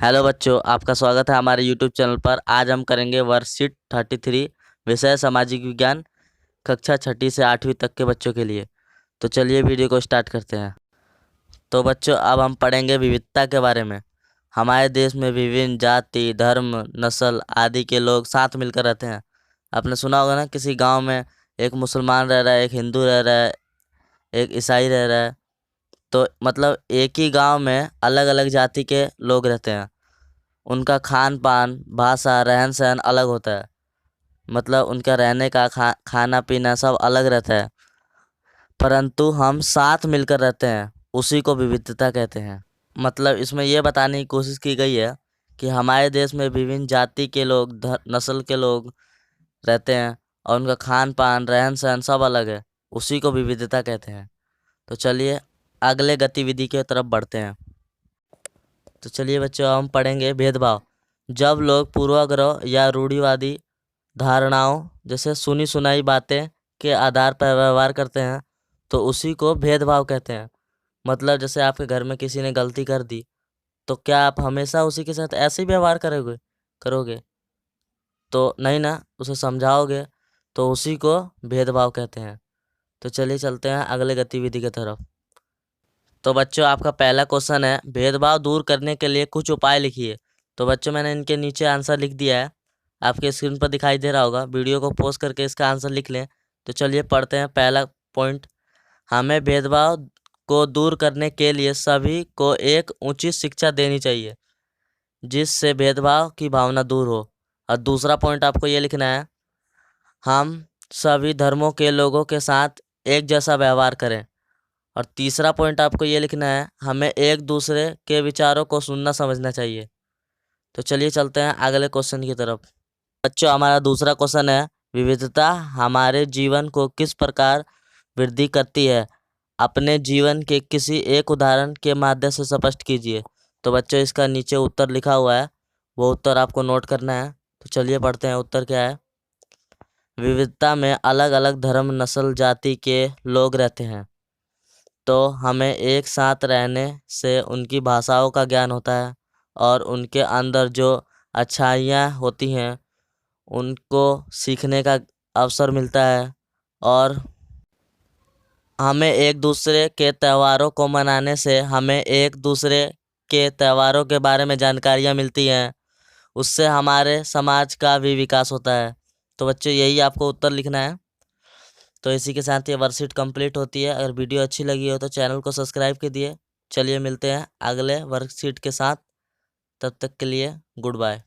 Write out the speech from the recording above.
Hello बच्चों, आपका स्वागत है हमारे यूट्यूब चैनल पर। आज हम करेंगे वर्कशीट 33 विषय सामाजिक विज्ञान कक्षा छठी से 8वीं तक के बच्चों के लिए। तो चलिए वीडियो को स्टार्ट करते हैं। तो बच्चों, अब हम पढ़ेंगे विविधता के बारे में। हमारे देश में विभिन्न जाति, धर्म, नस्ल आदि के लोग साथ मिलकर रहते हैं। आपने सुना होगा ना, किसी गांव में एक मुसलमान रह रहा है, एक हिंदू रह रहा है, एक ईसाई रह रहा है। तो मतलब एक ही गांव में अलग अलग जाति के लोग रहते हैं। उनका खान पान, भाषा, रहन सहन अलग होता है। मतलब उनका रहने का खाना पीना सब अलग रहता है, परंतु हम साथ मिलकर रहते हैं, उसी को विविधता कहते हैं। मतलब इसमें यह बताने की कोशिश की गई है कि हमारे देश में विभिन्न जाति के लोग, नस्ल के लोग रहते हैं और उनका खान पान, रहन सहन सब अलग है, उसी को विविधता कहते हैं। तो चलिए अगले गतिविधि की तरफ बढ़ते हैं। तो चलिए बच्चों, हम पढ़ेंगे भेदभाव। जब लोग पूर्वाग्रह या रूढ़िवादी धारणाओं जैसे सुनी सुनाई बातें के आधार पर व्यवहार करते हैं, तो उसी को भेदभाव कहते हैं। मतलब जैसे आपके घर में किसी ने गलती कर दी, तो क्या आप हमेशा उसी के साथ ऐसे ही व्यवहार करोगे? तो नहीं ना, उसे समझाओगे, तो उसी को भेदभाव कहते हैं। तो चलिए चलते हैं अगले गतिविधि की तरफ। तो बच्चों, आपका पहला क्वेश्चन है, भेदभाव दूर करने के लिए कुछ उपाय लिखिए। तो बच्चों, मैंने इनके नीचे आंसर लिख दिया है, आपके स्क्रीन पर दिखाई दे रहा होगा। वीडियो को पॉज करके इसका आंसर लिख लें। तो चलिए पढ़ते हैं पहला पॉइंट। हमें भेदभाव को दूर करने के लिए सभी को एक उचित शिक्षा देनी चाहिए, जिससे भेदभाव की भावना दूर हो। और दूसरा पॉइंट आपको ये लिखना है, हम सभी धर्मों के लोगों के साथ एक जैसा व्यवहार करें। और तीसरा पॉइंट आपको ये लिखना है, हमें एक दूसरे के विचारों को सुनना समझना चाहिए। तो चलिए चलते हैं अगले क्वेश्चन की तरफ। बच्चों, हमारा दूसरा क्वेश्चन है, विविधता हमारे जीवन को किस प्रकार वृद्धि करती है? अपने जीवन के किसी एक उदाहरण के माध्यम से स्पष्ट कीजिए। तो बच्चों, इसका नीचे उत्तर लिखा हुआ है, वो उत्तर आपको नोट करना है। तो चलिए पढ़ते हैं उत्तर क्या है। विविधता में अलग अलग धर्म, नस्ल, जाति के लोग रहते हैं, तो हमें एक साथ रहने से उनकी भाषाओं का ज्ञान होता है और उनके अंदर जो अच्छाइयाँ होती हैं उनको सीखने का अवसर मिलता है। और हमें एक दूसरे के त्योहारों को मनाने से हमें एक दूसरे के त्योहारों के बारे में जानकारियाँ मिलती हैं, उससे हमारे समाज का भी विकास होता है। तो बच्चों, यही आपको उत्तर लिखना है। तो इसी के साथ ये वर्कशीट कंप्लीट होती है। अगर वीडियो अच्छी लगी हो तो चैनल को सब्सक्राइब कीजिए। चलिए मिलते हैं अगले वर्कशीट के साथ, तब तक के लिए गुड बाय।